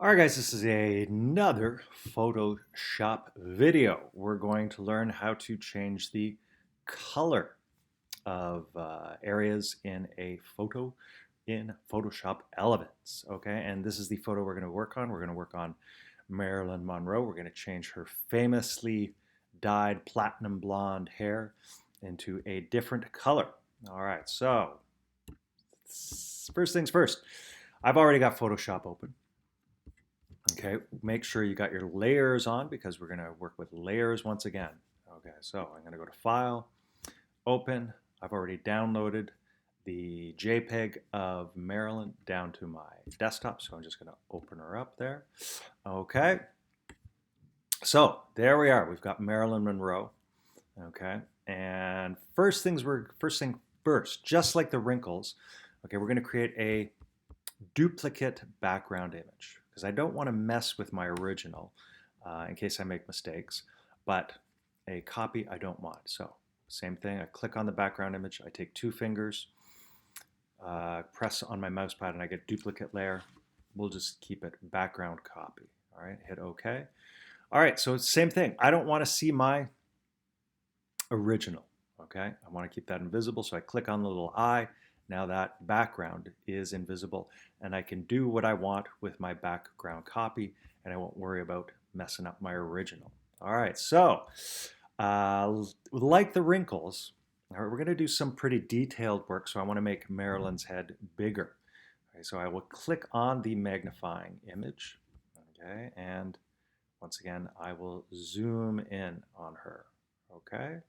All right, guys, this is another Photoshop video. We're going to learn how to change the color of areas in a photo in Photoshop Elements. Okay, and this is the photo we're going to work on. We're going to work on Marilyn Monroe. We're going to change her famously dyed platinum blonde hair into a different color. All right, so first things first, I've already got Photoshop open. Okay, make sure you got your layers on because we're going to work with layers once again. Okay, so I'm going to go to File, Open. I've already downloaded the JPEG of Marilyn down to my desktop, so I'm just going to open her up there. Okay, so there we are. We've got Marilyn Monroe. Okay, and first thing first, just like the wrinkles. Okay, we're going to create a duplicate background image because I don't want to mess with my original in case I make mistakes, but a copy I don't want. So same thing, I click on the background image, I take two fingers, press on my mouse pad and I get duplicate layer. We'll just keep it background copy. All right, hit OK. All right, so same thing. I don't want to see my original. Okay, I want to keep that invisible, so I click on the little eye. Now that background is invisible and I can do what I want with my background copy and I won't worry about messing up my original. All right, so like the wrinkles, all right, we're going to do some pretty detailed work, so I want to make Marilyn's head bigger. Okay, so I will click on the magnifying image, okay, and once again, I will zoom in on her, okay?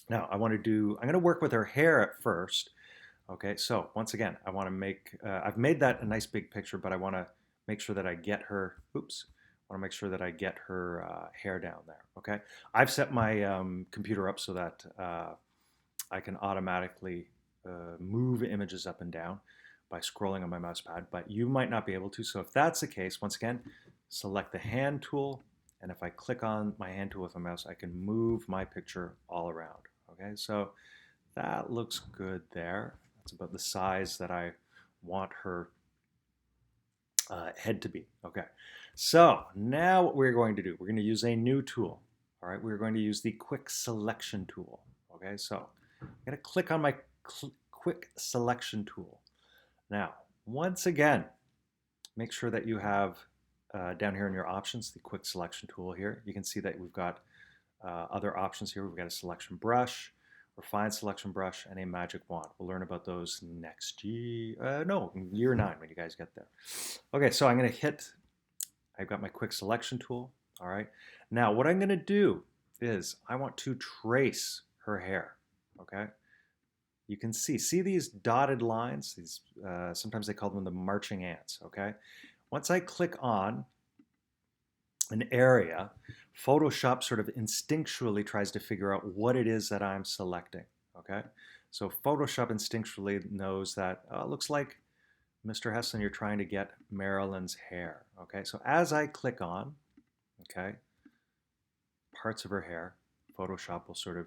Now I'm going to work with her hair at first. Okay, so once again, I want to I've made that a nice big picture, but I want to make sure that I get her, I want to make sure that I get her hair down there, okay? I've set my computer up so that I can automatically move images up and down by scrolling on my mouse pad, but you might not be able to. So if that's the case, once again, select the hand tool, and if I click on my hand tool with a mouse, I can move my picture all around, okay? So that looks good there. That's about the size that I want her head to be. Okay, so now what we're going to do, we're going to use a new tool. All right, we're going to use the quick selection tool. Okay, so I'm going to click on my quick selection tool. Now, once again, make sure that you have down here in your options, the quick selection tool here. You can see that we've got other options here. We've got a selection brush, refine selection brush, and a magic wand. We'll learn about those next year, year 9 when you guys get there. Okay, so I'm gonna I've got my quick selection tool, all right? Now what I'm gonna do is I want to trace her hair, okay? You can see these dotted lines, these, sometimes they call them the marching ants, okay? Once I click on an area, Photoshop sort of instinctually tries to figure out what it is that I'm selecting, okay? So Photoshop instinctually knows that, it looks like, Mr. Heslin, you're trying to get Marilyn's hair, okay? So as I click on, okay, parts of her hair, Photoshop will sort of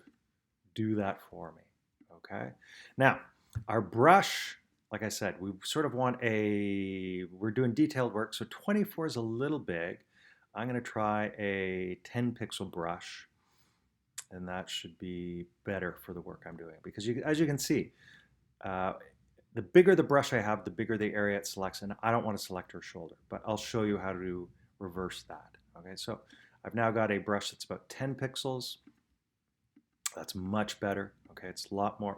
do that for me, okay? Now, our brush, like I said, we sort of we're doing detailed work, so 24 is a little big. I'm going to try a 10 pixel brush, and that should be better for the work I'm doing because as you can see, the bigger the brush I have, the bigger the area it selects, and I don't want to select her shoulder, but I'll show you how to reverse that. Okay, so I've now got a brush that's about 10 pixels. That's much better. Okay, it's a lot more.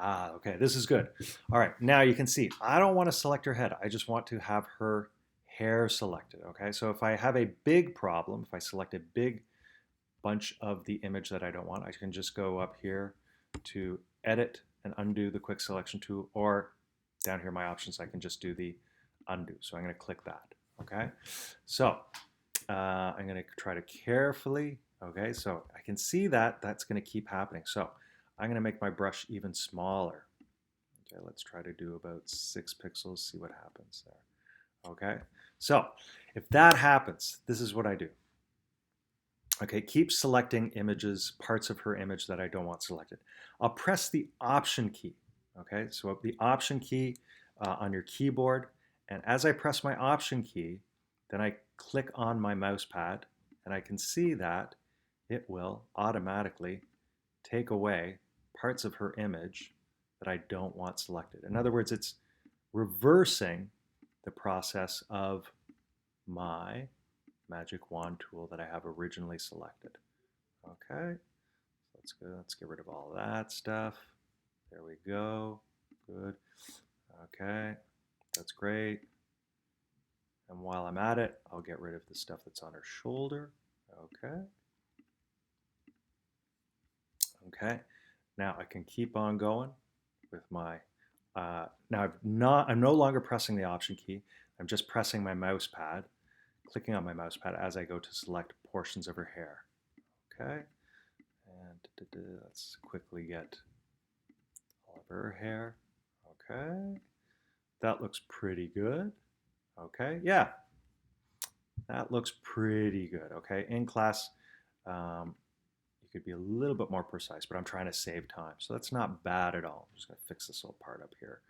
Okay, this is good. All right, now you can see I don't want to select her head. I just want to have her hair selected, okay? So if I have a big problem, if I select a big bunch of the image that I don't want, I can just go up here to edit and undo the quick selection tool, or down here my options, I can just do the undo. So I'm gonna click that, okay? So I'm gonna try to carefully, okay? So I can see that that's gonna keep happening. So I'm gonna make my brush even smaller. Okay, let's try to do about 6 pixels, see what happens there. Okay, so if that happens, this is what I do. Okay, keep selecting images, parts of her image that I don't want selected. I'll press the Option key. Okay, so the Option key on your keyboard, And as I press my Option key, then I click on my mouse pad, and I can see that it will automatically take away parts of her image that I don't want selected. In other words, it's reversing the process of my magic wand tool that I have originally selected. Okay, let's go. Let's get rid of all that stuff. There we go. Good. Okay, that's great. And while I'm at it, I'll get rid of the stuff that's on her shoulder. Okay. Okay. Now I can keep on going with my. Now I'm no longer pressing the Option key. I'm just pressing my mouse pad, clicking on my mouse pad as I go to select portions of her hair. Okay. And let's quickly get all of her hair. Okay. That looks pretty good. Okay. Yeah. That looks pretty good. Okay. In class, you could be a little bit more precise, but I'm trying to save time. So that's not bad at all. I'm just going to fix this little part up here.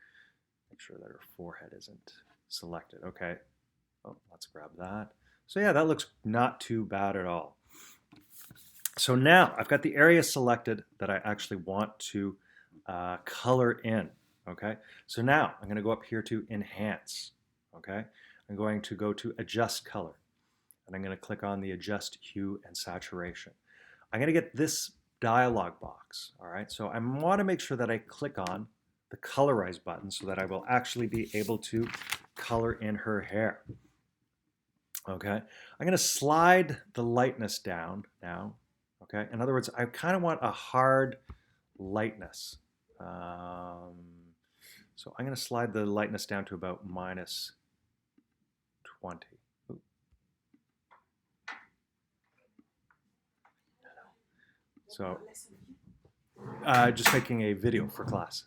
Make sure that her forehead isn't selected. Okay. Oh, let's grab that. So yeah, that looks not too bad at all. So now I've got the area selected that I actually want to color in. Okay. So now I'm going to go up here to Enhance. Okay. I'm going to go to Adjust Color. And I'm going to click on the Adjust Hue and Saturation. I'm going to get this dialog box. All right. So I want to make sure that I click on the Colorize button so that I will actually be able to color in her hair. Okay. I'm going to slide the lightness down now. Okay. In other words, I kind of want a hard lightness. So I'm going to slide the lightness down to about -20. So just making a video for class.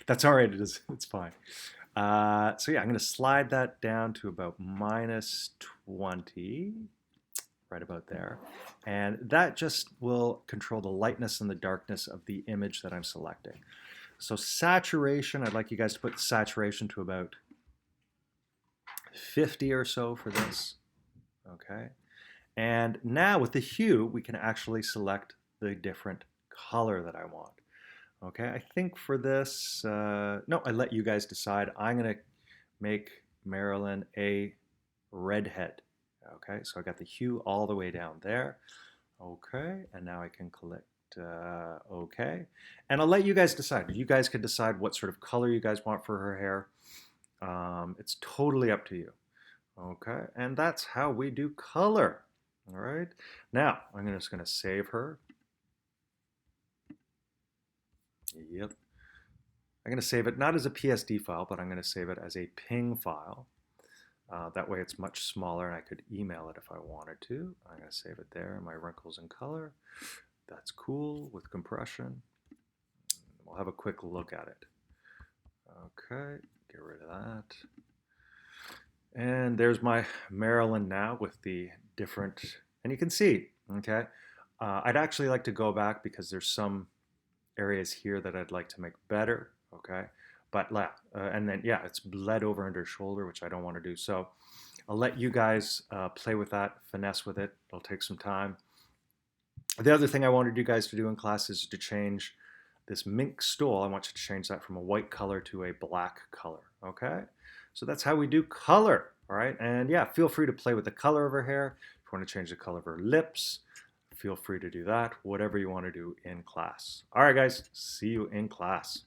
That's all right. It's fine. So yeah, I'm going to slide that down to about -20, right about there. And that just will control the lightness and the darkness of the image that I'm selecting. So saturation, I'd like you guys to put saturation to about 50 or so for this. Okay. And now with the hue, we can actually select the different color that I want. Okay, I think for this, no, I let you guys decide. I'm going to make Marilyn a redhead. Okay, so I got the hue all the way down there. Okay, and now I can click OK. And I'll let you guys decide. You guys can decide what sort of color you guys want for her hair. It's totally up to you. Okay, and that's how we do color. All right, now I'm just going to save her. Yep. I'm going to save it not as a PSD file, but I'm going to save it as a PNG file. That way it's much smaller and I could email it if I wanted to. I'm going to save it there, my wrinkles in color. That's cool with compression. We'll have a quick look at it. Okay, get rid of that. And there's my Marilyn now with the different, and you can see, okay. I'd actually like to go back because there's some areas here that I'd like to make better, okay? But and then yeah, it's bled over under shoulder, which I don't want to do. So I'll let you guys play with that, finesse with it. It'll take some time. The other thing I wanted you guys to do in class is to change this mink stole. I want you to change that from a white color to a black color, okay? So that's how we do color, all right? And yeah, feel free to play with the color of her hair. If you want to change the color of her lips, feel free to do that, whatever you want to do in class. All right, guys, see you in class.